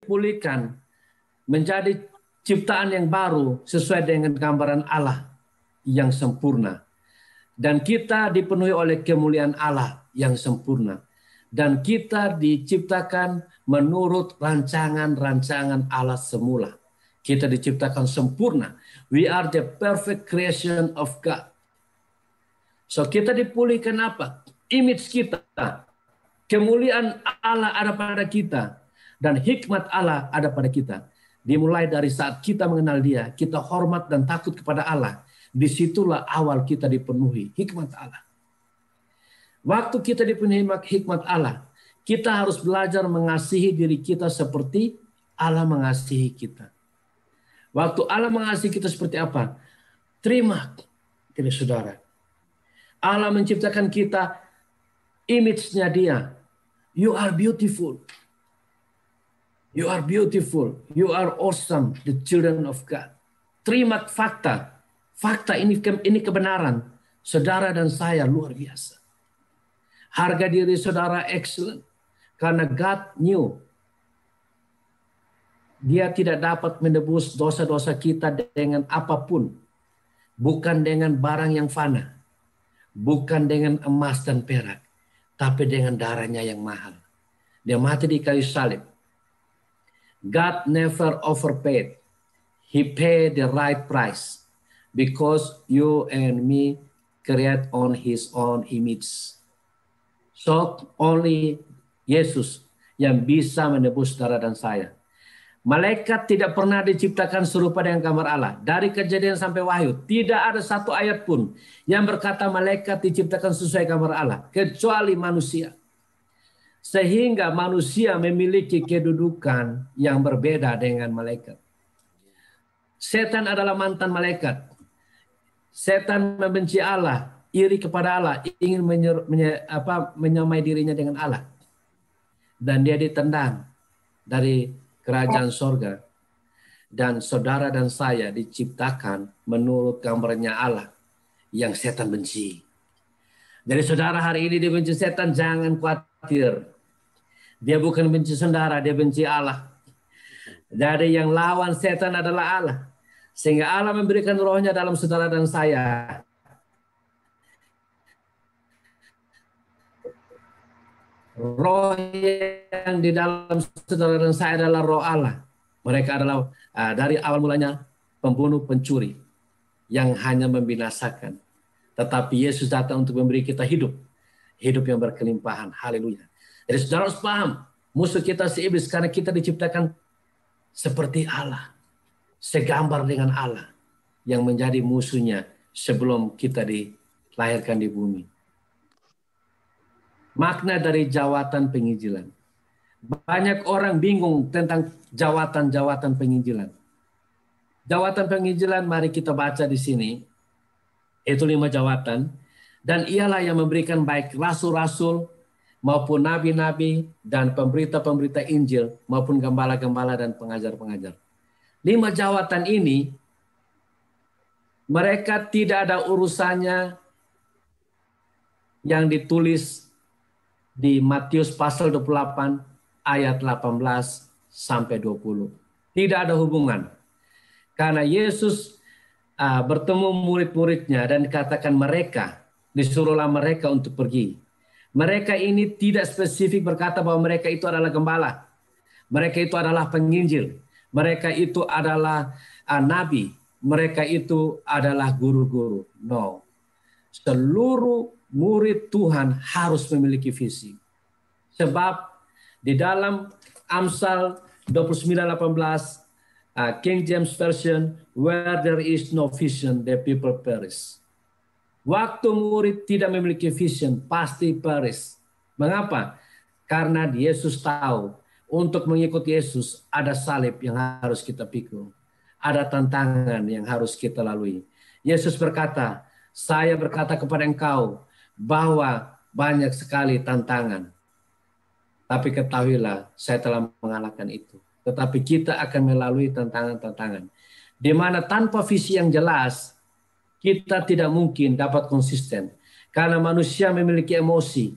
dipulihkan menjadi ciptaan yang baru sesuai dengan gambaran Allah yang sempurna. Dan kita dipenuhi oleh kemuliaan Allah yang sempurna. Dan kita diciptakan menurut rancangan-rancangan Allah semula. Kita diciptakan sempurna. We are the perfect creation of God. So kita dipulihkan apa? Image kita. Kemuliaan Allah ada pada kita. Dan hikmat Allah ada pada kita. Dimulai dari saat kita mengenal Dia, kita hormat dan takut kepada Allah. Disitulah awal kita dipenuhi hikmat Allah. Waktu kita dipenuhi hikmat Allah, kita harus belajar mengasihi diri kita seperti Allah mengasihi kita. Waktu Allah mengasihi kita seperti apa? Terima, saudara. Allah menciptakan kita, image-nya Dia. You are beautiful. You are beautiful. You are awesome, the children of God. Terima fakta. Fakta ini kebenaran. Saudara dan saya luar biasa. Harga diri saudara excellent. Karena God knew. Dia tidak dapat menebus dosa-dosa kita dengan apapun. Bukan dengan barang yang fana. Bukan dengan emas dan perak. Tapi dengan darahnya yang mahal. Dia mati di kayu salib. God never overpaid. He paid the right price. Because you and me create on His own image. So only Yesus yang bisa menebus saudara dan saya. Malaikat tidak pernah diciptakan serupa dengan gambar Allah. Dari Kejadian sampai Wahyu, tidak ada satu ayat pun yang berkata malaikat diciptakan sesuai gambar Allah. Kecuali manusia. Sehingga manusia memiliki kedudukan yang berbeda dengan malaikat. Setan adalah mantan malaikat. Setan membenci Allah. Iri kepada Allah, ingin menyamai dirinya dengan Allah. Dan dia ditendang dari kerajaan sorga. Dan saudara dan saya diciptakan menurut gambarnya Allah yang setan benci. Jadi saudara hari ini dibenci setan, jangan khawatir. Dia bukan benci saudara, dia benci Allah. Jadi yang lawan setan adalah Allah. Sehingga Allah memberikan rohnya dalam saudara dan saya. Roh yang di dalam saudara dan saya adalah roh Allah. Mereka adalah dari awal mulanya pembunuh, pencuri yang hanya membinasakan. Tetapi Yesus datang untuk memberi kita hidup. Hidup yang berkelimpahan. Haleluya. Jadi saudara harus paham. Musuh kita si iblis karena kita diciptakan seperti Allah. Segambar dengan Allah. Yang menjadi musuhnya sebelum kita dilahirkan di bumi. Makna dari jawatan penginjilan. Banyak orang bingung tentang jawatan-jawatan penginjilan. Jawatan penginjilan mari kita baca di sini. Itu 5 jawatan. Dan ialah yang memberikan baik rasul-rasul maupun nabi-nabi dan pemberita-pemberita Injil maupun gembala-gembala dan pengajar-pengajar. 5 jawatan ini mereka tidak ada urusannya yang ditulis di Matius pasal 28 ayat 18 sampai 20. Tidak ada hubungan. Karena Yesus bertemu murid-muridnya dan dikatakan mereka, disuruhlah mereka untuk pergi. Mereka ini tidak spesifik berkata bahwa mereka itu adalah gembala. Mereka itu adalah penginjil. Mereka itu adalah nabi. Mereka itu adalah guru-guru. No. Seluruh murid Tuhan harus memiliki visi. Sebab di dalam Amsal 29:18 King James Version, where there is no vision, the people perish. Waktu murid tidak memiliki vision, pasti perish. Mengapa? Karena Yesus tahu untuk mengikuti Yesus ada salib yang harus kita pikul. Ada tantangan yang harus kita lalui. Yesus berkata, saya berkata kepada engkau, bahwa banyak sekali tantangan. Tapi ketahuilah, saya telah mengalahkan itu. Tetapi kita akan melalui tantangan-tantangan. Di mana tanpa visi yang jelas, kita tidak mungkin dapat konsisten. Karena manusia memiliki emosi.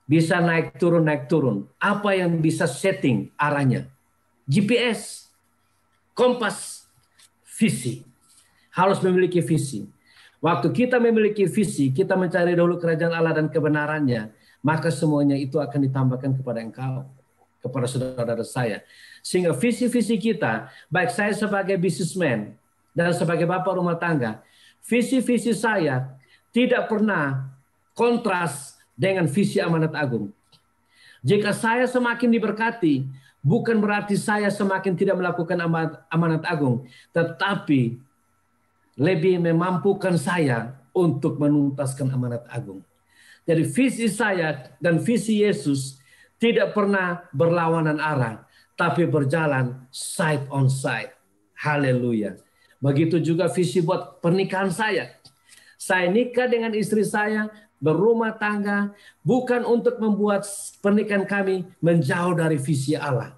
Bisa naik turun. Apa yang bisa setting arahnya? GPS, kompas, visi. Harus memiliki visi. Waktu kita memiliki visi, kita mencari dahulu kerajaan Allah dan kebenarannya, maka semuanya itu akan ditambahkan kepada engkau, kepada saudara-saudara saya. Sehingga visi-visi kita, baik saya sebagai businessman dan sebagai bapak rumah tangga, visi-visi saya tidak pernah kontras dengan visi amanat agung. Jika saya semakin diberkati, bukan berarti saya semakin tidak melakukan amanat agung, tetapi lebih memampukan saya untuk menuntaskan amanat agung. Jadi visi saya dan visi Yesus tidak pernah berlawanan arah, tapi berjalan side on side. Haleluya. Begitu juga visi buat pernikahan saya. Saya nikah dengan istri saya, berumah tangga, bukan untuk membuat pernikahan kami menjauh dari visi Allah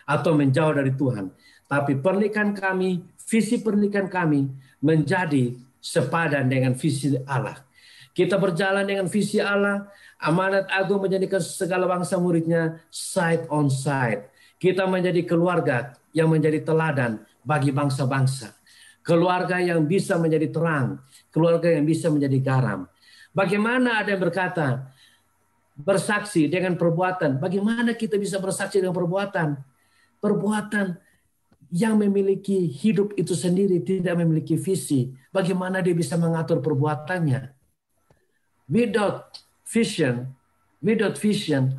atau menjauh dari Tuhan. Tapi pernikahan kami, visi pernikahan kami menjadi sepadan dengan visi Allah. Kita berjalan dengan visi Allah, amanat agung menjadikan segala bangsa muridnya side on side. Kita menjadi keluarga yang menjadi teladan bagi bangsa-bangsa. Keluarga yang bisa menjadi terang, keluarga yang bisa menjadi garam. Bagaimana ada yang berkata, bersaksi dengan perbuatan. Bagaimana kita bisa bersaksi dengan perbuatan? Perbuatan yang memiliki hidup itu sendiri tidak memiliki visi. Bagaimana dia bisa mengatur perbuatannya? Without vision,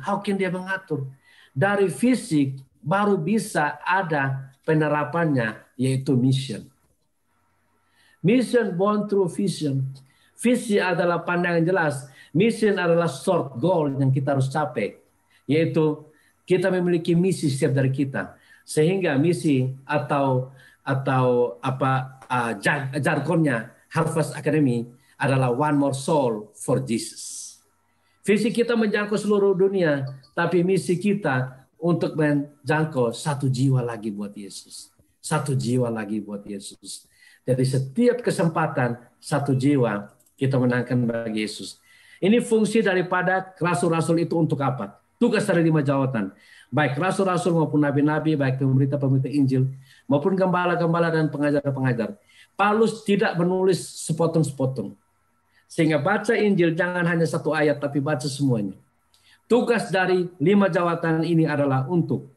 how can dia mengatur? Dari visi baru bisa ada penerapannya, yaitu mission. Mission born through vision. Visi adalah pandangan jelas. Mission adalah short goal yang kita harus capai. Yaitu kita memiliki misi setiap dari kita. Sehingga misi atau jargonnya Harvest Academy adalah one more soul for Jesus. Visi kita menjangkau seluruh dunia, tapi misi kita untuk menjangkau satu jiwa lagi buat Yesus. Satu jiwa lagi buat Yesus. Jadi setiap kesempatan satu jiwa kita menangkan bagi Yesus. Ini fungsi daripada rasul-rasul itu untuk apa? Tugas dari 5 jawatan. Baik rasul-rasul maupun nabi-nabi, baik pemberita-pemberita Injil, maupun gembala-gembala dan pengajar-pengajar. Paulus tidak menulis sepotong-sepotong. Sehingga baca Injil jangan hanya satu ayat, tapi baca semuanya. Tugas dari 5 jawatan ini adalah untuk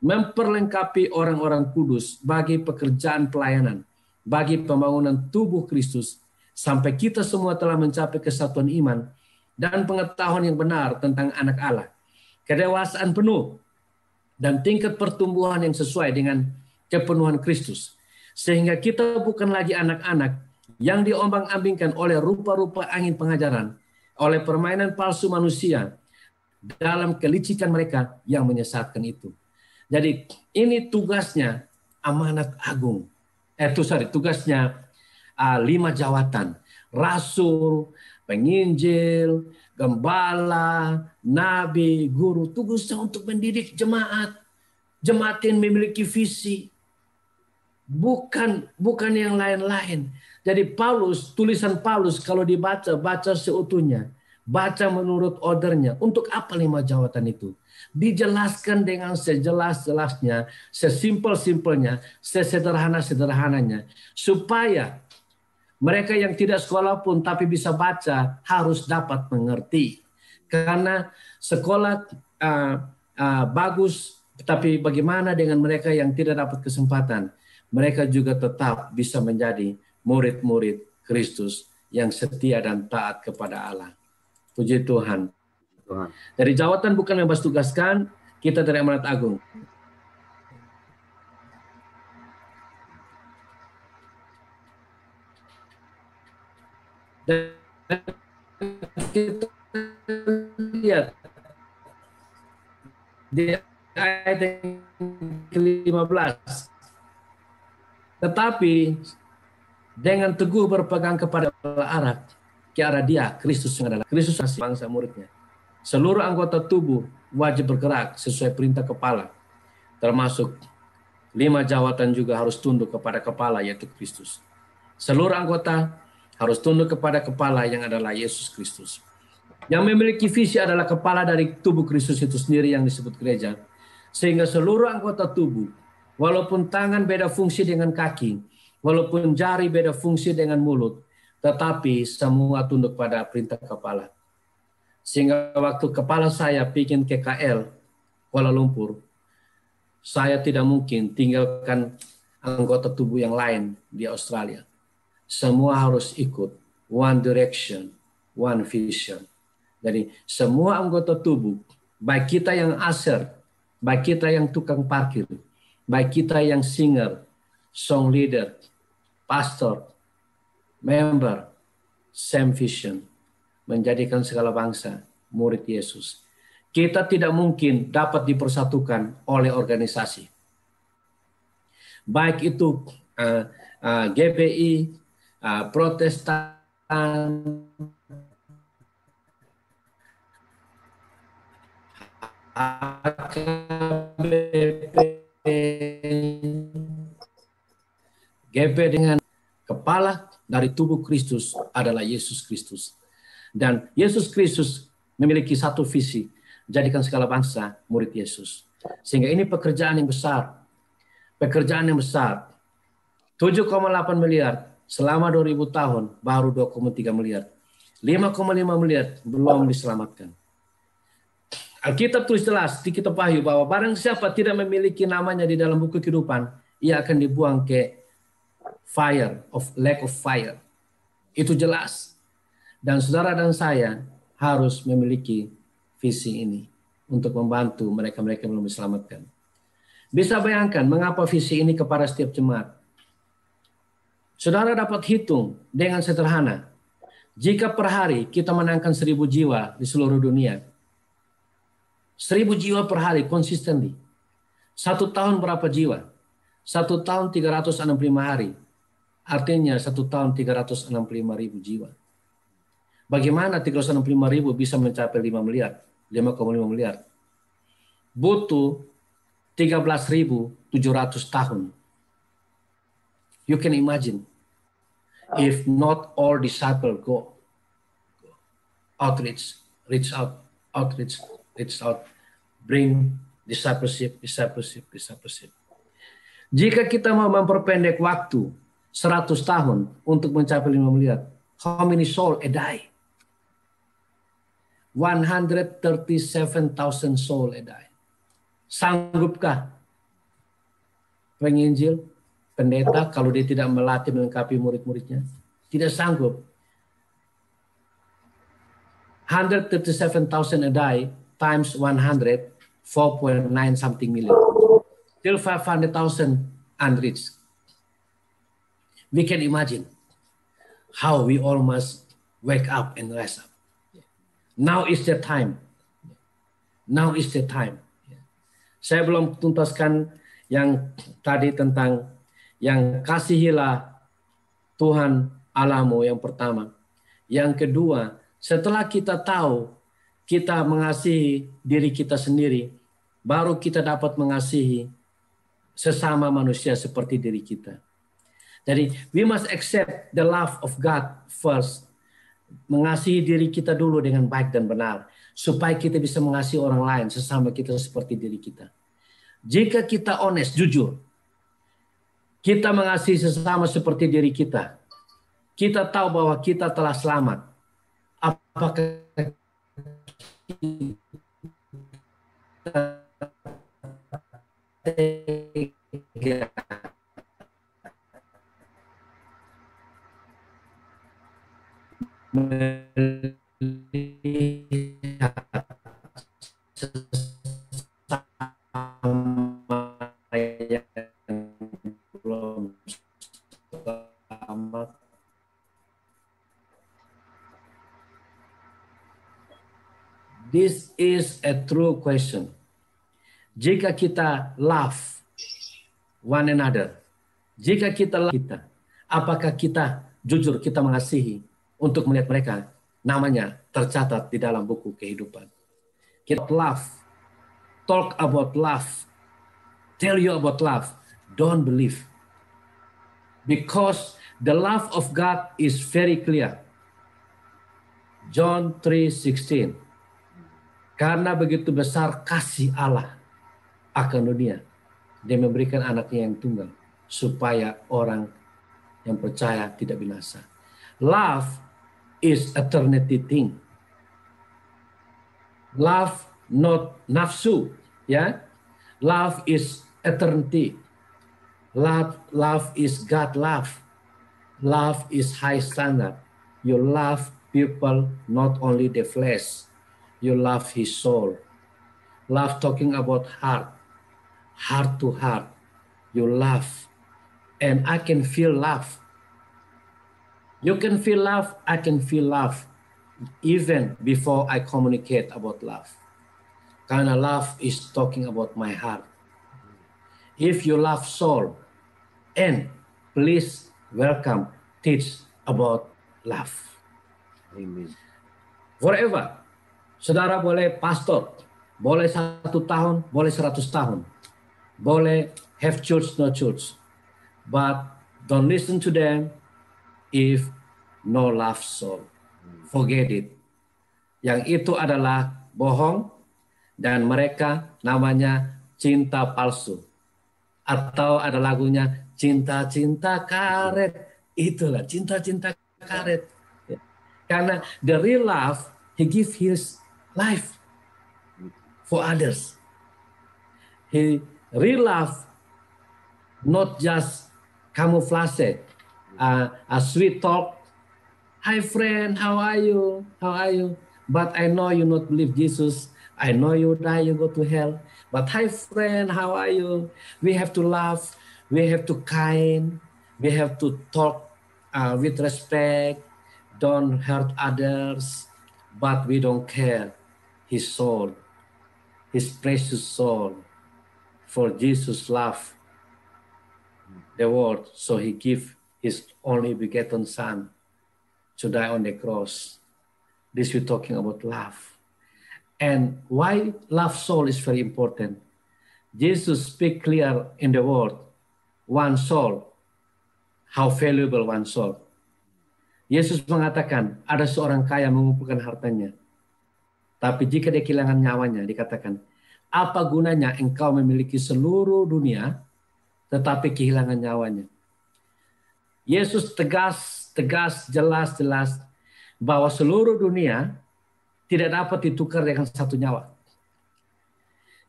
memperlengkapi orang-orang kudus bagi pekerjaan pelayanan, bagi pembangunan tubuh Kristus, sampai kita semua telah mencapai kesatuan iman dan pengetahuan yang benar tentang anak Allah, kedewasaan penuh, dan tingkat pertumbuhan yang sesuai dengan kepenuhan Kristus. Sehingga kita bukan lagi anak-anak yang diombang-ambingkan oleh rupa-rupa angin pengajaran, oleh permainan palsu manusia, dalam kelicikan mereka yang menyesatkan itu. Jadi ini tugasnya amanat agung. Tugasnya 5 jawatan. Rasul, penginjil, gembala, nabi, guru. Tugasnya untuk mendidik jemaat. Jemaat yang memiliki visi. Bukan yang lain-lain. Jadi tulisan Paulus kalau dibaca, baca seutuhnya. Baca menurut ordernya. Untuk apa 5 jawatan itu? Dijelaskan dengan sejelas-jelasnya, sesimpel-simpelnya, sesederhana-sederhananya. Supaya mereka yang tidak sekolah pun tapi bisa baca harus dapat mengerti. Karena sekolah bagus, tapi bagaimana dengan mereka yang tidak dapat kesempatan? Mereka juga tetap bisa menjadi murid-murid Kristus yang setia dan taat kepada Allah. Puji Tuhan. Dari jawatan bukan membebas tugaskan, kita dari amanat agung. Dan kita lihat di ayat yang ke-15. Tetapi dengan teguh berpegang kepada arah ke arah Dia, Kristus yang adalah Kristus bangsa muridnya. Seluruh anggota tubuh wajib bergerak sesuai perintah kepala, termasuk 5 jawatan juga harus tunduk kepada kepala, yaitu Kristus. Seluruh anggota harus tunduk kepada kepala yang adalah Yesus Kristus. Yang memiliki visi adalah kepala dari tubuh Kristus itu sendiri yang disebut gereja. Sehingga seluruh anggota tubuh, walaupun tangan beda fungsi dengan kaki, walaupun jari beda fungsi dengan mulut, tetapi semua tunduk pada perintah kepala. Sehingga waktu kepala saya bikin KKL Kuala Lumpur, saya tidak mungkin tinggalkan anggota tubuh yang lain di Australia. Semua harus ikut one direction, one vision. Jadi semua anggota tubuh, baik kita yang usher, baik kita yang tukang parkir, baik kita yang singer, song leader, pastor, member, same vision, menjadikan segala bangsa murid Yesus. Kita tidak mungkin dapat dipersatukan oleh organisasi. Baik itu GPI, Protestan, GP dengan kepala dari tubuh Kristus adalah Yesus Kristus. Dan Yesus Kristus memiliki satu visi, jadikan segala bangsa murid Yesus. Sehingga ini pekerjaan yang besar. Pekerjaan yang besar. 7,8 miliar selama 2000 tahun, baru 2,3 miliar. 5,5 miliar belum diselamatkan. Alkitab tulis jelas di kitab Wahyu bahwa barang siapa tidak memiliki namanya di dalam buku kehidupan, ia akan dibuang ke lake of fire. Itu jelas. Dan saudara dan saya harus memiliki visi ini untuk membantu mereka-mereka yang belum diselamatkan. Bisa bayangkan mengapa visi ini kepada setiap jemaat. Saudara dapat hitung dengan sederhana. Jika per hari kita menangkan 1.000 jiwa di seluruh dunia, 1.000 jiwa per hari consistently. 1 tahun berapa jiwa? 1 tahun 365 hari. Artinya 1 tahun 365.000 jiwa. Bagaimana 365.000 bisa mencapai 5 miliar, 5,5 miliar? Butuh 13.700 tahun. You can imagine if not all disciples go outreach, reach out, bring discipleship. Jika kita mau memperpendek waktu 100 tahun untuk mencapai 5 miliar, how many souls a day? 137,000 souls a day. Sanggupkah penginjil, pendeta, kalau dia tidak melatih melengkapi murid-muridnya? Tidak sanggup. 137,000 a day times 100, 4.9 something million. Still 500,000 unreached. We can imagine how we all must wake up and rise up. Now is the time. Now is the time. Saya belum tuntaskan yang tadi tentang yang kasihilah Tuhan Allahmu yang pertama. Yang kedua, setelah kita tahu kita mengasihi diri kita sendiri, baru kita dapat mengasihi sesama manusia seperti diri kita. Jadi, we must accept the love of God first. Mengasihi diri kita dulu dengan baik dan benar, supaya kita bisa mengasihi orang lain sesama kita seperti diri kita. Jika kita honest, jujur, kita mengasihi sesama seperti diri kita, kita tahu bahwa kita telah selamat. Apakah kita melihat sesama yang belum selamat? This is a true question. Jika kita love one another, jika kita love kita, apakah kita jujur kita mengasihi untuk melihat mereka namanya tercatat di dalam buku kehidupan? Kita love, talk about love, tell you about love, don't believe. Because the love of God is very clear. John 3:16. Karena begitu besar kasih Allah akan dunia. Dia memberikan anaknya yang tunggal supaya orang yang percaya tidak binasa. Love is eternity thing. Love not nafsu, ya. Love is eternity. Love is God love. Love is high standard. You love people, not only the flesh. You love his soul. Love talking about heart to heart. You love. And I can feel love. You can feel love, I can feel love. Even before I communicate about love. Karena love is talking about my heart. If you love soul, and please welcome, teach about love. Amen. Forever. Saudara boleh pastor, boleh 1 tahun, boleh 100 tahun. Boleh have church, no church. But don't listen to them if no love soul. Forget it. Yang itu adalah bohong dan mereka namanya cinta palsu. Atau ada lagunya cinta-cinta karet. Itulah cinta-cinta karet. Karena the real love, he give his life for others. He real love, not just camouflage, a sweet talk. Hi friend, how are you? How are you? But I know you not believe Jesus. I know you die, you go to hell. But hi friend, how are you? We have to laugh. We have to kind. We have to talk with respect. Don't hurt others. But we don't care his soul, his precious soul. For Jesus love the world, so he give his only begotten son to die on the cross. This we're talking about love. And why love soul is very important. Jesus speak clear in the word, one soul, how valuable one soul. Yesus mengatakan, ada seorang kaya mengumpulkan hartanya. Tapi jika dia kehilangan nyawanya, dikatakan, apa gunanya engkau memiliki seluruh dunia, tetapi kehilangan nyawanya? Yesus tegas, jelas, bahwa seluruh dunia tidak dapat ditukar dengan satu nyawa.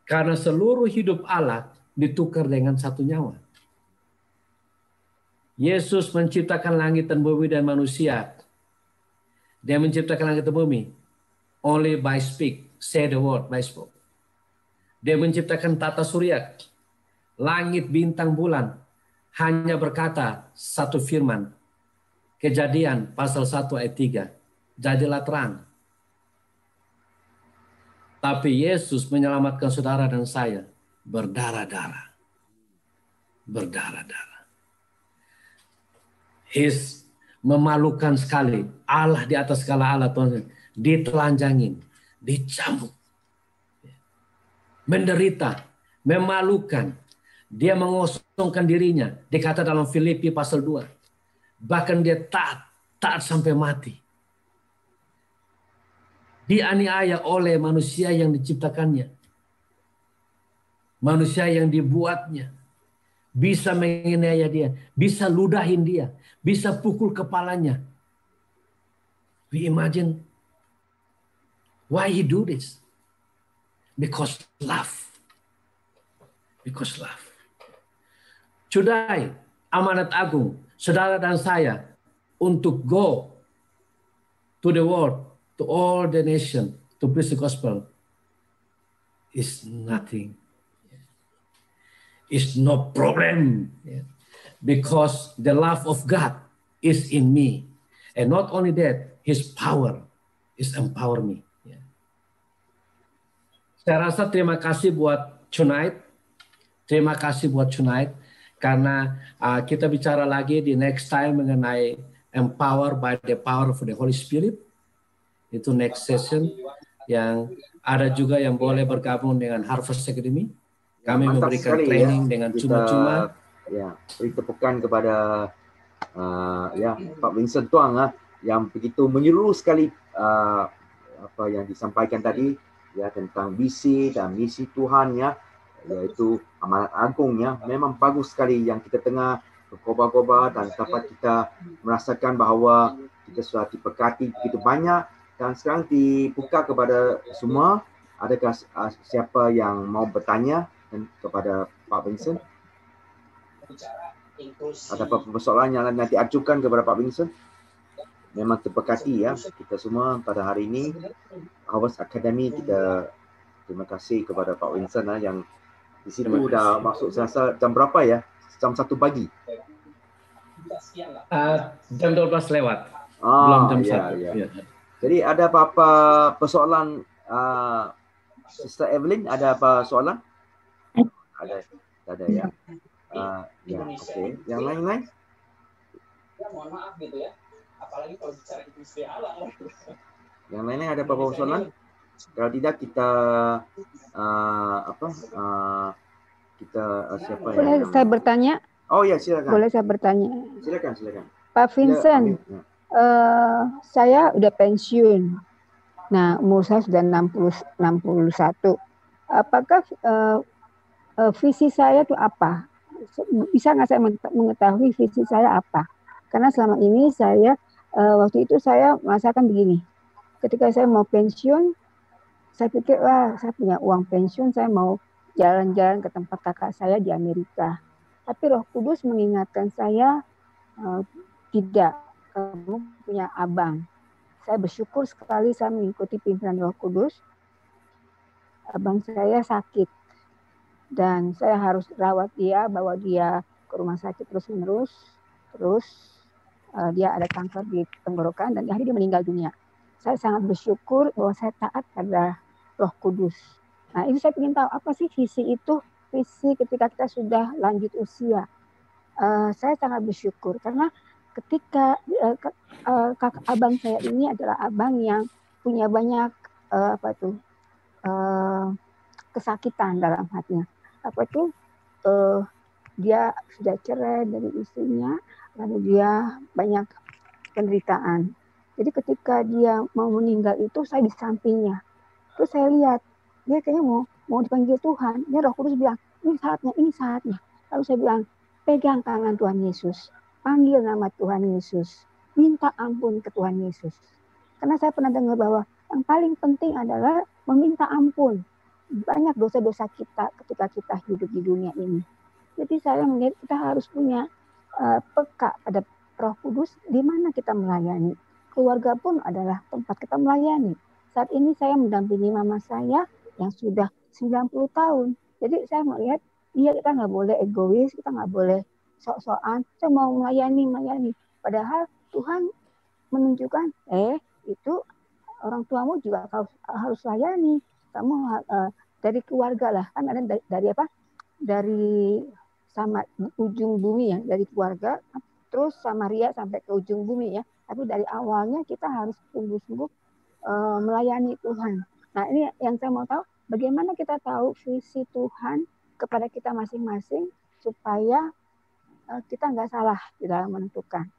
Karena seluruh hidup Allah ditukar dengan satu nyawa. Yesus menciptakan langit dan bumi dan manusia. Dia menciptakan langit dan bumi only by speak, say the word, by spoke. Dia menciptakan tata surya, langit, bintang, bulan, hanya berkata satu firman. Kejadian pasal 1 ayat 3. Jadilah terang. Tapi Yesus menyelamatkan saudara dan saya berdarah-darah. Berdarah-darah. His memalukan sekali. Allah di atas segala Allah, Tuhan. Ditelanjangin, dicambuk. Menderita, memalukan. Dia mengosongkan dirinya. Dikata dalam Filipi pasal 2. Bahkan dia taat sampai mati. Dianiaya oleh manusia yang diciptakannya. Manusia yang dibuatnya. Bisa menganiaya dia. Bisa ludahin dia. Bisa pukul kepalanya. We imagine why he do this. Because love. Because love. Cudai, amanat agung, saudara dan saya, untuk go to the world, to all the nation, to preach the gospel, is nothing. It's no problem. Because the love of God is in me. And not only that, his power is empower me. Saya rasa terima kasih buat tonight. Terima kasih buat tonight. Karena kita bicara lagi di next time mengenai empower by the power of the Holy Spirit. Itu next session. Yang ada juga yang boleh bergabung dengan Harvest Academy. Kami memberikan training dengan cuma-cuma. Ya, beri tepukan kepada Pak Vincent Tuang yang begitu menyeluruh sekali apa yang disampaikan tadi ya tentang visi dan misi Tuhan ya. yaitu amanat agungnya. Memang bagus sekali yang kita tengah berkobar-kobar dan dapat kita merasakan bahawa kita sudah diberkati begitu banyak, dan sekarang dibuka kepada semua. Adakah siapa yang mau bertanya kepada Pak Vincent? Ada apa persoalan yang nanti ajukan kepada Pak Vincent? Memang terberkati ya kita semua pada hari ini. Harvest Academy, kita terima kasih kepada Pak Vincent yang di situ dah masuk, saya rasa jam berapa ya? Jam 1 pagi. Jam 12 lewat. Belum jam 1. Ya. Jadi ada apa-apa persoalan, Sister Evelyn, ada apa soalan? Ada ya. Ya, okey. Yang lain-lain? Ya, mohon maaf gitu ya. Apalagi kalau bicara industri alam. Yang lainnya ada apa-apa soalan? Kalau tidak kita siapa ya? Boleh saya bertanya? Oh ya, silakan. Boleh saya bertanya? Silakan. Pak Vincent, saya udah pensiun. Nah, umur saya sudah 61. Apakah visi saya itu apa? Bisa nggak saya mengetahui visi saya apa? Karena selama ini saya, waktu itu saya merasakan begini. Ketika saya mau pensiun, saya pikir, saya punya uang pensiun, saya mau jalan-jalan ke tempat kakak saya di Amerika. Tapi Roh Kudus mengingatkan saya, tidak, kamu punya abang. Saya bersyukur sekali saya mengikuti pimpinan Roh Kudus. Abang saya sakit dan saya harus rawat dia, bawa dia ke rumah sakit terus-menerus. Terus dia ada kanker di tenggorokan dan akhirnya dia meninggal dunia. Saya sangat bersyukur bahwa saya taat pada Roh Kudus. Nah, ini saya ingin tahu apa sih visi itu, visi ketika kita sudah lanjut usia. Saya sangat bersyukur karena ketika kakak abang saya ini adalah abang yang punya banyak kesakitan dalam hatinya. Dia sudah cerai dari istrinya, lalu dia banyak penderitaan. Jadi ketika dia mau meninggal itu saya di sampingnya. Terus saya lihat dia kayaknya mau dipanggil Tuhan. Dia Roh Kudus bilang, ini saatnya. Lalu saya bilang, pegang tangan Tuhan Yesus, panggil nama Tuhan Yesus, minta ampun ke Tuhan Yesus. Karena saya pernah dengar bahwa yang paling penting adalah meminta ampun. Banyak dosa-dosa kita ketika kita hidup di dunia ini. Jadi saya melihat kita harus punya peka pada Roh Kudus di mana kita melayani. Keluarga pun adalah tempat kita melayani. Saat ini saya mendampingi mama saya yang sudah 90 tahun. Jadi saya melihat kita nggak boleh egois, kita nggak boleh sok-sokan. Saya mau melayani. Padahal Tuhan menunjukkan, itu orang tuamu juga harus layani. Kamu dari keluarga lah, kan ada dari apa? Dari sama ujung bumi ya, dari keluarga, terus Samaria sampai ke ujung bumi ya. Tapi dari awalnya kita harus sungguh-sungguh melayani Tuhan. Nah, ini yang saya mau tahu, bagaimana kita tahu visi Tuhan kepada kita masing-masing supaya kita nggak salah di dalam menentukan.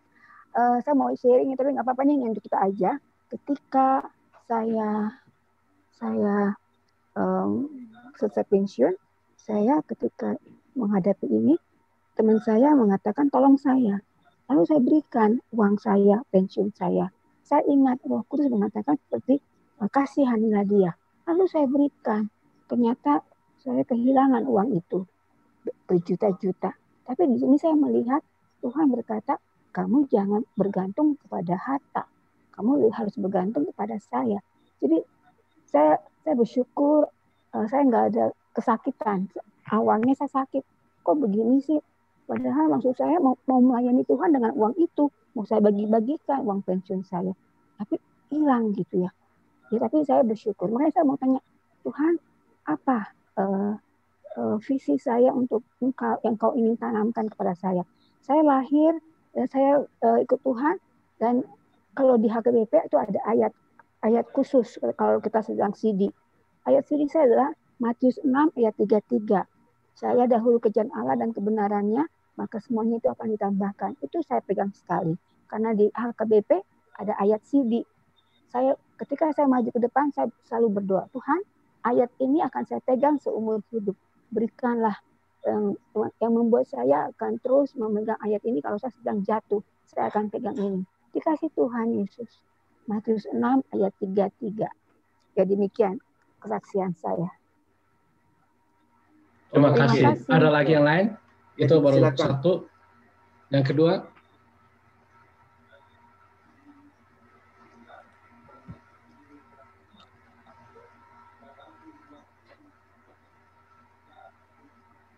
Saya mau sharing, tapi nggak apa-apa nih untuk kita aja. Ketika saya selesai pensiun, saya ketika menghadapi ini, teman saya mengatakan tolong saya. Lalu saya berikan uang saya, pensiun saya. Saya ingat Roh Kudus mengatakan seperti, kasihanilah dia. Lalu saya berikan. Ternyata saya kehilangan uang itu berjuta-juta. Tapi di sini saya melihat Tuhan berkata, kamu jangan bergantung kepada harta. Kamu harus bergantung kepada saya. Jadi saya bersyukur saya nggak ada kesakitan. Awalnya saya sakit. Kok begini sih? Padahal maksud saya mau melayani Tuhan dengan uang itu. Mau saya bagi-bagikan uang pensiun saya. Tapi hilang gitu ya. Tapi saya bersyukur. Makanya saya mau tanya, Tuhan, apa visi saya untuk yang kau ingin tanamkan kepada saya? Saya lahir, saya ikut Tuhan, dan kalau di HKBP itu ada ayat khusus kalau kita sedang CD. Ayat CD saya adalah Matius 6 ayat 33. Saya dahulu kejar Allah dan kebenarannya, maka semuanya itu akan ditambahkan. Itu saya pegang sekali. Karena di HKBP ada ayat CD. Ketika saya maju ke depan, saya selalu berdoa, Tuhan, ayat ini akan saya pegang seumur hidup. berikanlah yang membuat saya akan terus memegang ayat ini. Kalau saya sedang jatuh, saya akan pegang ini. Dikasih Tuhan Yesus. Matius 6 ayat 33. Ya demikian kesaksian saya. Terima kasih. Ada lagi yang lain? Itu Jadi, baru silakan. satu. Yang kedua?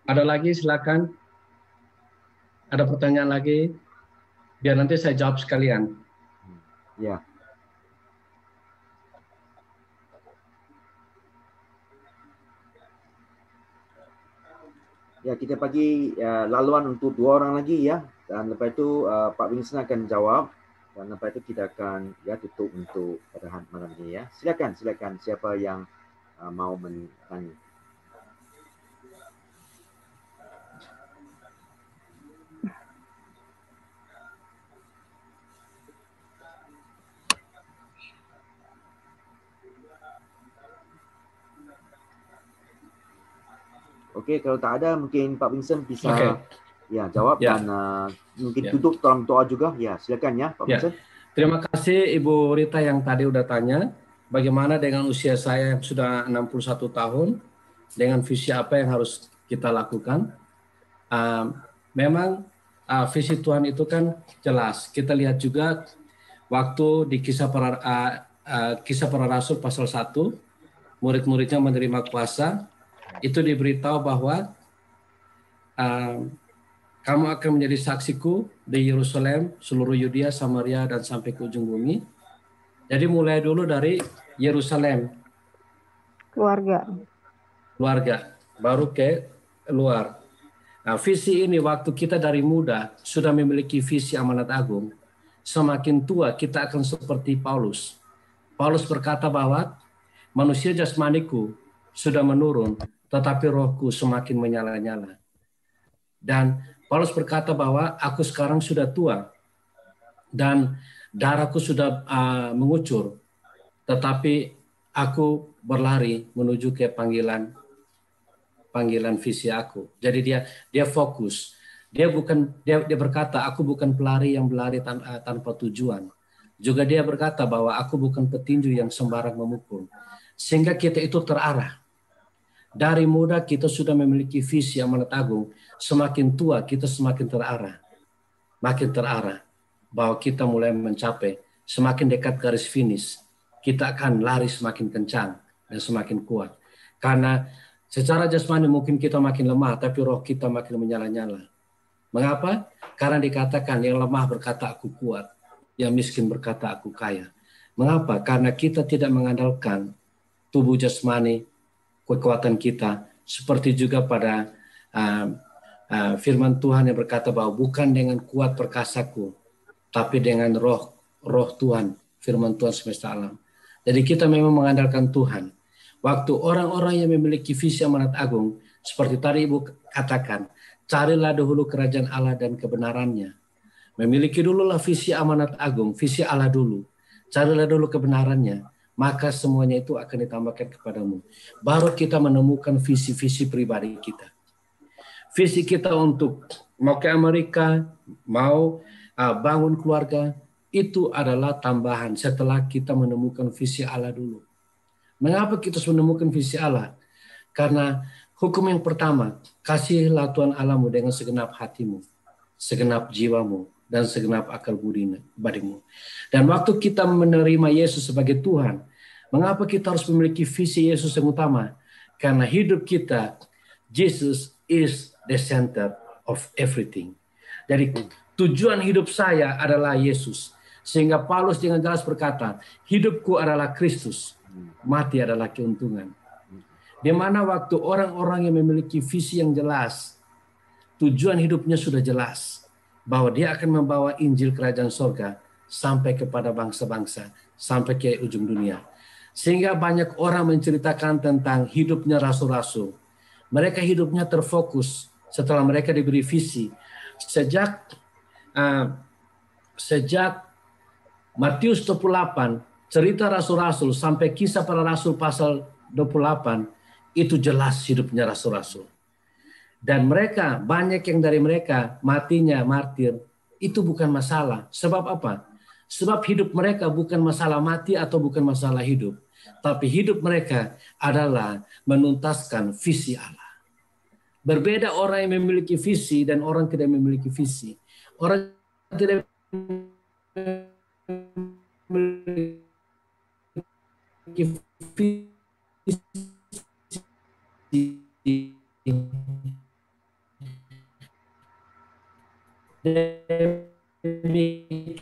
Ada lagi, silakan. Ada pertanyaan lagi? Biar nanti saya jawab sekalian. Ya. Ya, kita bagi laluan untuk 2 orang lagi ya. Dan lepas itu Pak Vincent akan jawab. Dan lepas itu kita akan tutup untuk pada malam ini ya. Silakan siapa yang mau bertanya. Okey, kalau tak ada mungkin Pak Vincent bisa jawab dan mungkin tutup dalam doa juga. Ya, silakan ya Pak Vincent. Terima kasih Ibu Rita yang tadi udah tanya, bagaimana dengan usia saya yang sudah 61 tahun, dengan visi apa yang harus kita lakukan. Memang visi Tuhan itu kan jelas. Kita lihat juga waktu di kisah para rasul pasal 1, murid-muridnya menerima kuasa, itu diberitahu bahwa kamu akan menjadi saksiku di Yerusalem, seluruh Yudea, Samaria, dan sampai ke ujung bumi. Jadi mulai dulu dari Yerusalem. Keluarga. Baru ke luar. Nah, visi ini waktu kita dari muda sudah memiliki visi amanat agung. Semakin tua kita akan seperti Paulus. Paulus berkata bahwa manusia jasmaniku sudah menurun, tetapi rohku semakin menyala-nyala. Dan Paulus berkata bahwa aku sekarang sudah tua dan darahku sudah mengucur, tetapi aku berlari menuju ke panggilan visi aku. Jadi dia fokus. Dia berkata aku bukan pelari yang berlari tanpa tujuan. Juga dia berkata bahwa aku bukan petinju yang sembarang memukul. Sehingga kita itu terarah. Dari muda kita sudah memiliki visi amanat agung, semakin tua kita semakin terarah. Makin terarah bahwa kita mulai mencapai, semakin dekat garis finish, kita akan lari semakin kencang dan semakin kuat. Karena secara jasmani mungkin kita makin lemah, tapi roh kita makin menyala-nyala. Mengapa? Karena dikatakan yang lemah berkata aku kuat, yang miskin berkata aku kaya. Mengapa? Karena kita tidak mengandalkan tubuh jasmani, kekuatan kita, seperti juga pada firman Tuhan yang berkata bahwa bukan dengan kuat perkasaku, tapi dengan roh Tuhan, firman Tuhan semesta alam. Jadi kita memang mengandalkan Tuhan. Waktu orang-orang yang memiliki visi amanat agung, seperti tadi Ibu katakan, carilah dahulu kerajaan Allah dan kebenarannya. Memiliki dululah visi amanat agung, visi Allah dulu. Carilah dulu kebenarannya, maka semuanya itu akan ditambahkan kepadamu. Baru kita menemukan visi-visi pribadi kita. Visi kita untuk mau ke Amerika, mau bangun keluarga, itu adalah tambahan setelah kita menemukan visi Allah dulu. Mengapa kita harus menemukan visi Allah? Karena hukum yang pertama, kasihilah Tuhan Allahmu dengan segenap hatimu, segenap jiwamu, dan segenap akal budimu. Dan waktu kita menerima Yesus sebagai Tuhan, mengapa kita harus memiliki visi Yesus yang utama? Karena hidup kita, Jesus is the center of everything. Jadi tujuan hidup saya adalah Yesus. Sehingga Paulus dengan jelas berkata, hidupku adalah Kristus, mati adalah keuntungan. Di mana waktu orang-orang yang memiliki visi yang jelas, tujuan hidupnya sudah jelas, bahwa dia akan membawa Injil Kerajaan Sorga sampai kepada bangsa-bangsa, sampai ke ujung dunia. Sehingga banyak orang menceritakan tentang hidupnya rasul-rasul. Mereka hidupnya terfokus setelah mereka diberi visi. Sejak Matius 28, cerita rasul-rasul sampai kisah para rasul pasal 28, itu jelas hidupnya rasul-rasul. Dan mereka, banyak yang dari mereka matinya martir, itu bukan masalah. Sebab apa? Sebab hidup mereka bukan masalah mati atau bukan masalah hidup. Tapi hidup mereka adalah menuntaskan visi Allah. Berbeda orang yang memiliki visi dan orang tidak memiliki visi. Orang tidak memiliki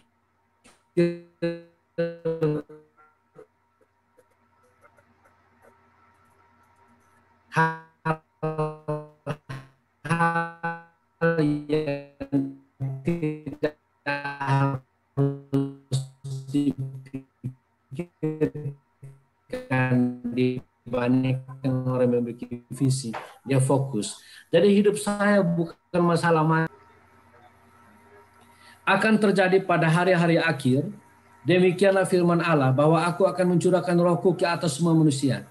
visi hal yang tidak harus dipikirkan dibandingkan orang yang memiliki visi. Dia fokus. Jadi hidup saya bukan masalah akan terjadi pada hari-hari akhir. Demikianlah firman Allah bahwa aku akan mencurahkan rohku ke atas semua manusia.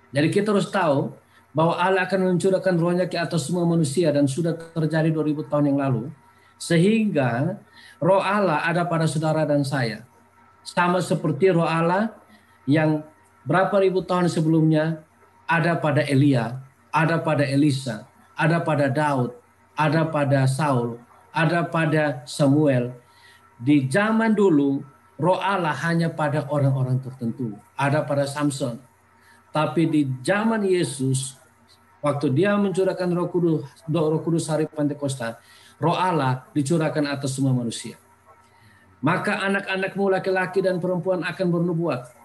Jadi kita harus tahu bahwa Allah akan mencurahkan rohnya ke atas semua manusia dan sudah terjadi 2000 tahun yang lalu. Sehingga roh Allah ada pada saudara dan saya. Sama seperti roh Allah yang berapa ribu tahun sebelumnya ada pada Elia, ada pada Elisa, ada pada Daud, ada pada Saul, ada pada Samuel. Di zaman dulu roh Allah hanya pada orang-orang tertentu, ada pada Samson. Tapi di zaman Yesus, waktu dia mencurahkan roh kudus hari Pentakosta, roh Allah dicurahkan atas semua manusia. Maka anak-anakmu laki-laki dan perempuan akan bernubuat,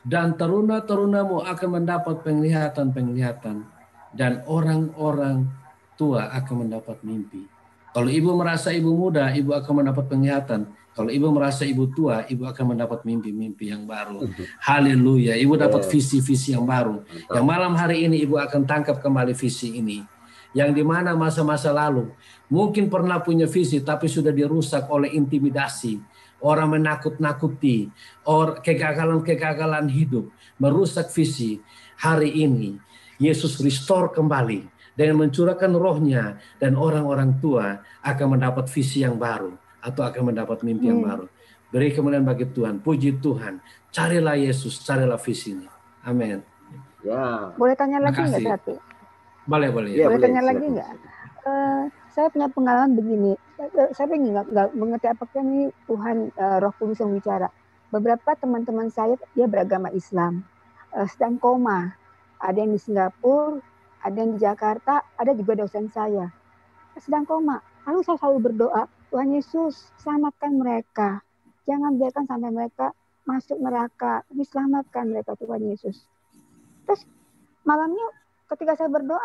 dan teruna-terunamu akan mendapat penglihatan-penglihatan, dan orang-orang tua akan mendapat mimpi. Kalau ibu merasa ibu muda, ibu akan mendapat penglihatan. Kalau ibu merasa ibu tua, ibu akan mendapat mimpi-mimpi yang baru. Haleluya. Ibu dapat visi-visi yang baru. Yang malam hari ini ibu akan tangkap kembali visi ini. Yang dimana masa-masa lalu mungkin pernah punya visi tapi sudah dirusak oleh intimidasi. Orang menakut-nakuti. Kegagalan-kegagalan hidup. Merusak visi. Hari ini Yesus restore kembali. Dengan mencurahkan rohnya. Dan orang-orang tua akan mendapat visi yang baru. Atau akan mendapat mimpi yang baru. Beri kemuliaan bagi Tuhan. Puji Tuhan. Carilah Yesus, carilah visinya. Amin. Ya. Boleh tanya lagi nggak berarti? Boleh. Ya, boleh tanya lagi nggak? Saya punya pengalaman begini. Saya nggak mengerti apakah ini Tuhan Roh Kudus yang bicara. Beberapa teman-teman saya dia beragama Islam sedang koma. Ada yang di Singapura, ada yang di Jakarta, ada juga dosen saya sedang koma. Lalu saya selalu berdoa, Tuhan Yesus, selamatkan mereka. Jangan biarkan sampai mereka masuk neraka. Tapi selamatkan mereka, Tuhan Yesus. Terus malamnya ketika saya berdoa,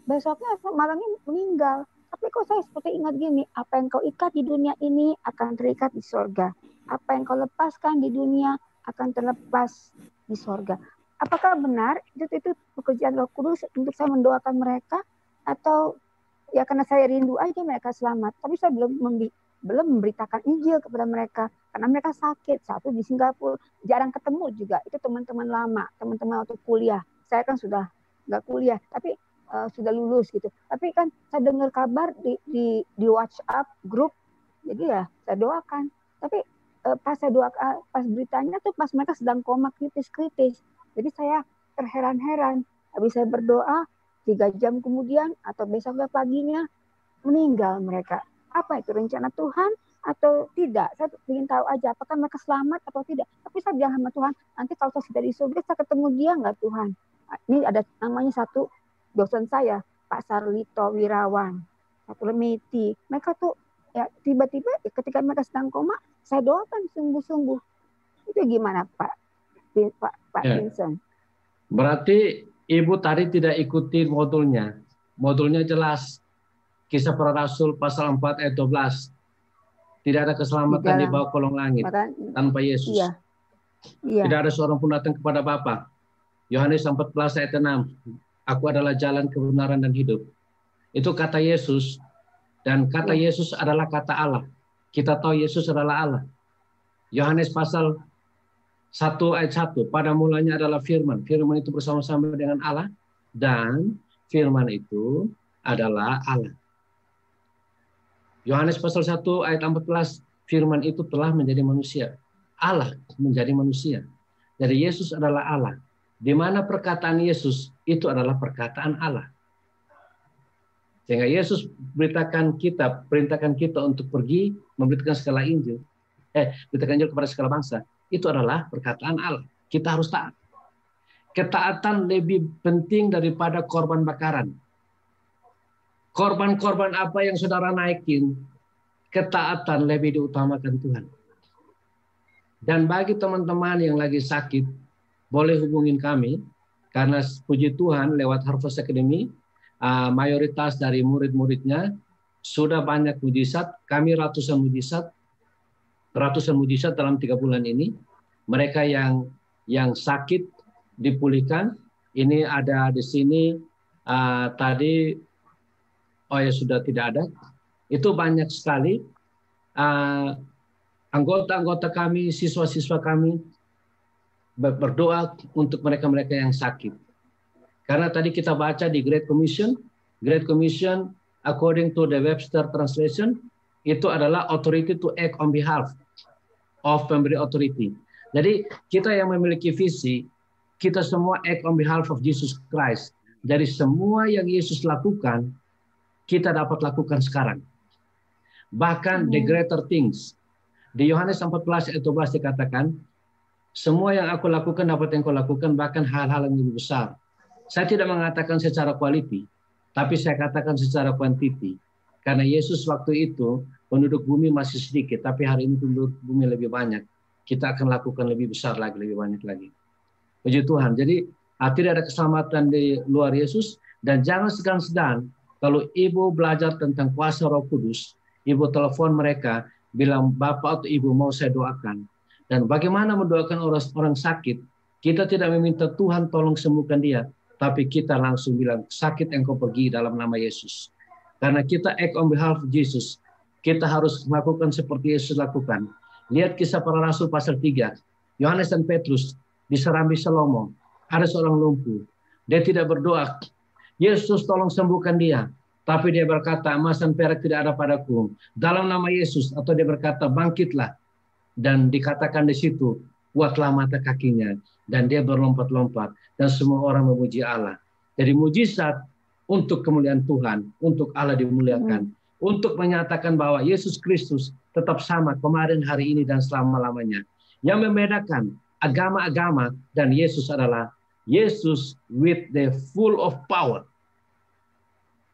besoknya malamnya meninggal. Tapi kok saya seperti ingat gini, apa yang kau ikat di dunia ini akan terikat di sorga. Apa yang kau lepaskan di dunia akan terlepas di sorga. Apakah benar itu pekerjaan Roh Kudus untuk saya mendoakan mereka? Atau ya karena saya rindu aja mereka selamat, tapi saya belum memberitakan Injil kepada mereka karena mereka sakit. Satu di Singapura, jarang ketemu juga. Itu teman-teman lama, teman-teman waktu kuliah. Saya kan sudah nggak kuliah, tapi sudah lulus gitu. Tapi kan saya dengar kabar di WhatsApp grup, jadi ya saya doakan. Tapi pas saya doakan, pas beritanya tuh pas mereka sedang koma kritis-kritis. Jadi saya terheran-heran. Habis saya berdoa, 3 jam kemudian atau besoknya paginya meninggal mereka. Apa itu rencana Tuhan atau tidak? Saya ingin tahu aja apakah mereka selamat atau tidak. Tapi saya bilang sama Tuhan, nanti kalau saya sudah di surga saya ketemu dia nggak Tuhan? Ini ada namanya satu dosen saya, Pak Sarlito Wirawan, satu Lemeti. Mereka tuh ya tiba-tiba ketika mereka sedang koma, saya doakan sungguh-sungguh. Itu gimana Pak Vincent? Berarti Ibu tadi tidak ikuti modulnya. Modulnya jelas. Kisah Para Rasul pasal 4 ayat 12. Tidak ada keselamatan di bawah kolong langit tanpa Yesus. Iya. Tidak ada seorang pun datang kepada Bapa. Yohanes 14 ayat 6. Aku adalah jalan kebenaran dan hidup. Itu kata Yesus. Dan kata Yesus adalah kata Allah. Kita tahu Yesus adalah Allah. Yohanes pasal 1 ayat 1, pada mulanya adalah firman. Firman itu bersama-sama dengan Allah. Dan firman itu adalah Allah. Yohanes pasal 1 ayat 14, firman itu telah menjadi manusia. Allah menjadi manusia. Jadi Yesus adalah Allah. Di mana perkataan Yesus itu adalah perkataan Allah. Sehingga Yesus perintahkan kita untuk pergi memberitakan segala Injil. Beritakan Injil kepada segala bangsa. Itu adalah perkataan Allah. Kita harus taat. Ketaatan lebih penting daripada korban bakaran. Korban-korban apa yang saudara naikin, ketaatan lebih diutamakan Tuhan. Dan bagi teman-teman yang lagi sakit, boleh hubungin kami, karena puji Tuhan lewat Harvest Academy, mayoritas dari murid-muridnya sudah banyak mujizat. Kami ratusan mujizat dalam 3 bulan ini. Mereka yang sakit dipulihkan. Ini ada di sini tadi, sudah tidak ada. Itu banyak sekali anggota-anggota kami, siswa-siswa kami berdoa untuk mereka-mereka yang sakit. Karena tadi kita baca di Great Commission according to the Webster translation, itu adalah authority to act on behalf of pemberi authority. Jadi kita yang memiliki visi, kita semua act on behalf of Jesus Christ. Jadi semua yang Yesus lakukan, kita dapat lakukan sekarang. Bahkan the greater things. Di Yohanes 14 ayat 12 dikatakan, semua yang aku lakukan dapat yang kau lakukan, bahkan hal-hal yang lebih besar. Saya tidak mengatakan secara quality, tapi saya katakan secara quantity. Karena Yesus waktu itu, penduduk bumi masih sedikit, tapi hari ini penduduk bumi lebih banyak. Kita akan lakukan lebih besar lagi, lebih banyak lagi. Puji Tuhan. Jadi, tidak ada keselamatan di luar Yesus. Dan jangan segan-segan, kalau ibu belajar tentang kuasa Roh Kudus, ibu telepon mereka, bilang, Bapak atau Ibu mau saya doakan. Dan bagaimana mendoakan orang sakit, kita tidak meminta Tuhan tolong sembuhkan dia, tapi kita langsung bilang, sakit engkau pergi dalam nama Yesus. Karena kita act on behalf of Jesus, kita harus melakukan seperti Yesus lakukan. Lihat Kisah Para Rasul pasal 3, Yohanes dan Petrus diserambi Salomo, ada seorang lumpuh. Dia tidak berdoa, Yesus tolong sembuhkan dia. Tapi dia berkata, emas dan perak tidak ada padaku. Dalam nama Yesus, atau dia berkata, bangkitlah. Dan dikatakan di situ, kuatlah mata kakinya. Dan dia berlompat-lompat. Dan semua orang memuji Allah. Jadi mujizat untuk kemuliaan Tuhan. Untuk Allah dimuliakan. Untuk menyatakan bahwa Yesus Kristus tetap sama kemarin, hari ini, dan selama-lamanya. Yang membedakan agama-agama dan Yesus adalah Yesus with the full of power.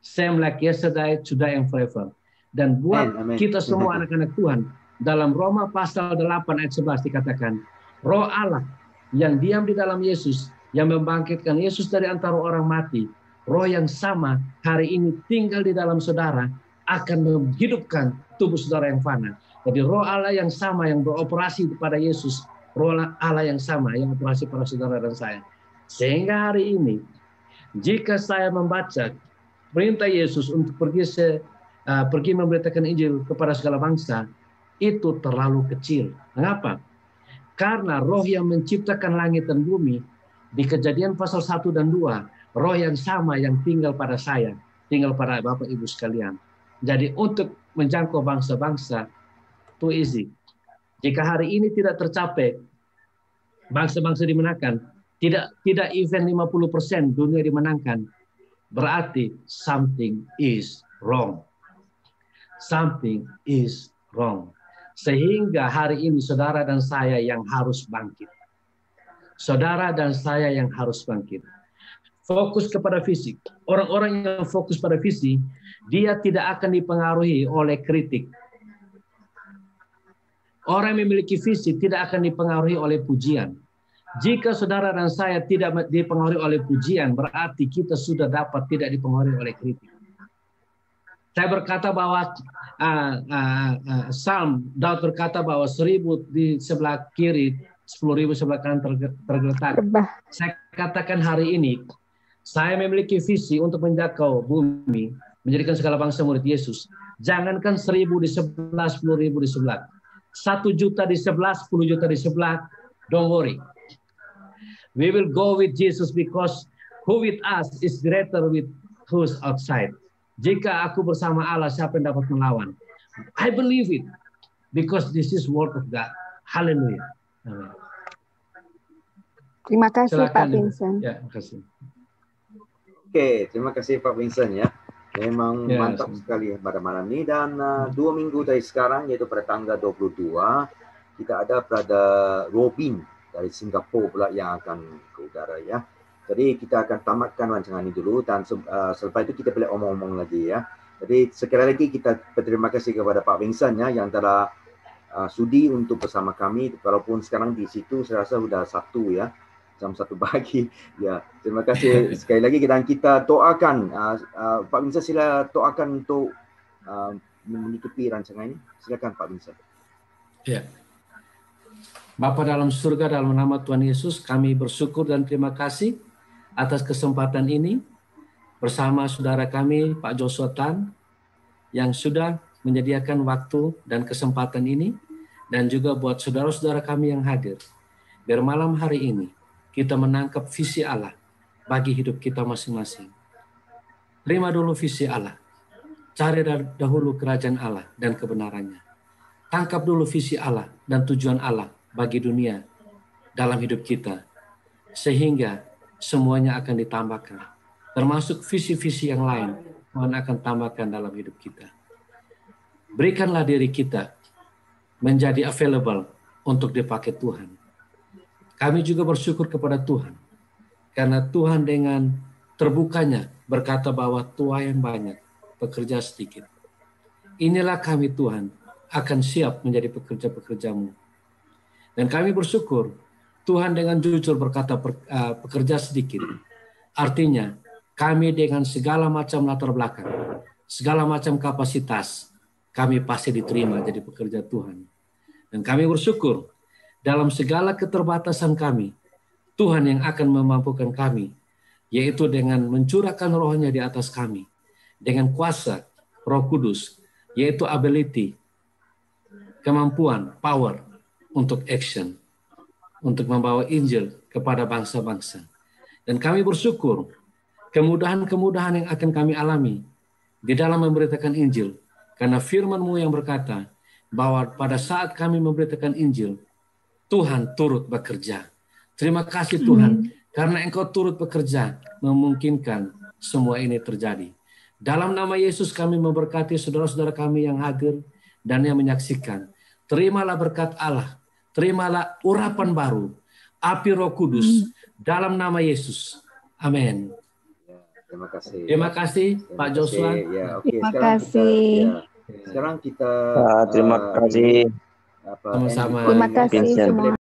Same like yesterday, today, and forever. Dan buat kita semua anak-anak Tuhan, dalam Roma pasal 8 ayat 11 dikatakan, Roh Allah yang diam di dalam Yesus, yang membangkitkan Yesus dari antara orang mati, Roh yang sama hari ini tinggal di dalam saudara, akan menghidupkan tubuh saudara yang fana. Jadi Roh Allah yang sama yang beroperasi kepada Yesus, Roh Allah yang sama yang operasi pada saudara dan saya. Sehingga hari ini, jika saya membaca perintah Yesus untuk pergi memberitakan Injil kepada segala bangsa, itu terlalu kecil. Mengapa? Karena Roh yang menciptakan langit dan bumi, di Kejadian pasal 1 dan 2, Roh yang sama yang tinggal pada saya, tinggal pada Bapak Ibu sekalian. Jadi untuk menjangkau bangsa-bangsa, too easy. Jika hari ini tidak tercapai, bangsa-bangsa dimenangkan, tidak even 50% dunia dimenangkan, berarti something is wrong. Something is wrong. Sehingga hari ini saudara dan saya yang harus bangkit. Saudara dan saya yang harus bangkit. Fokus kepada fisik. Orang-orang yang fokus pada visi, dia tidak akan dipengaruhi oleh kritik. Orang yang memiliki visi tidak akan dipengaruhi oleh pujian. Jika saudara dan saya tidak dipengaruhi oleh pujian, berarti kita sudah dapat tidak dipengaruhi oleh kritik. Saya berkata bahwa Daud berkata bahwa 1000 di sebelah kiri, 10.000 sebelah kanan tergeletak. Saya katakan hari ini, saya memiliki visi untuk menjangkau bumi, menjadikan segala bangsa murid Yesus. Jangankan 1000 di sebelah, 10.000 di sebelah. 1 juta di sebelah, 10 juta di sebelah. Don't worry. We will go with Jesus because who with us is greater with who's outside. Jika aku bersama Allah, siapa yang dapat melawan? I believe it because this is word of God. Hallelujah. Amen. Terima kasih Silakan, Pak Ibu. Vincent. Ya, terima kasih. Oke, terima kasih Pak Vincent ya. Memang Ya, mantap sekali pada malam ini, dan 2 minggu dari sekarang, yaitu pada tanggal 22, kita ada Brother Robin dari Singapura pula yang akan ke udara ya. Jadi kita akan tamatkan rancangan ini dulu, dan selepas itu kita boleh omong-omong lagi ya. Jadi sekali lagi kita berterima kasih kepada Pak Vincent ya, yang telah sudi untuk bersama kami, walaupun sekarang di situ saya rasa sudah Sabtu ya, jam 1 pagi. Ya, terima kasih sekali lagi, dan kita doakan Pak Vincent, sila doakan untuk menutupi rancangan ini. Silakan Pak Vincent. Ya. Bapa dalam surga, dalam nama Tuhan Yesus, kami bersyukur dan terima kasih atas kesempatan ini bersama saudara kami Pak Joshua Tan yang sudah menyediakan waktu dan kesempatan ini, dan juga buat saudara-saudara kami yang hadir. Biar malam hari ini kita menangkap visi Allah bagi hidup kita masing-masing. Terima dulu visi Allah. Cari dahulu kerajaan Allah dan kebenarannya. Tangkap dulu visi Allah dan tujuan Allah bagi dunia dalam hidup kita. Sehingga semuanya akan ditambahkan. Termasuk visi-visi yang lain Tuhan akan tambahkan dalam hidup kita. Berikanlah diri kita menjadi available untuk dipakai Tuhan. Kami juga bersyukur kepada Tuhan, karena Tuhan dengan terbukanya berkata bahwa tuai yang banyak, pekerja sedikit. Inilah kami Tuhan, akan siap menjadi pekerja-pekerjamu. Dan kami bersyukur, Tuhan dengan jujur berkata pekerja sedikit. Artinya, kami dengan segala macam latar belakang, segala macam kapasitas, kami pasti diterima jadi pekerja Tuhan. Dan kami bersyukur, dalam segala keterbatasan kami, Tuhan yang akan memampukan kami, yaitu dengan mencurahkan rohnya di atas kami, dengan kuasa Roh Kudus, yaitu ability, kemampuan, power untuk action, untuk membawa Injil kepada bangsa-bangsa. Dan kami bersyukur, kemudahan-kemudahan yang akan kami alami di dalam memberitakan Injil, karena firman-Mu yang berkata bahwa pada saat kami memberitakan Injil, Tuhan turut bekerja. Terima kasih Tuhan, karena Engkau turut bekerja, memungkinkan semua ini terjadi. Dalam nama Yesus kami memberkati saudara-saudara kami yang hadir dan yang menyaksikan. Terimalah berkat Allah, terimalah urapan baru, api Roh Kudus, dalam nama Yesus. Amin. Terima kasih. Terima kasih Pak Joshua. Ya, oke. Terima kasih. Sekarang kita terima kasih. Sama-sama. Terima kasih semua.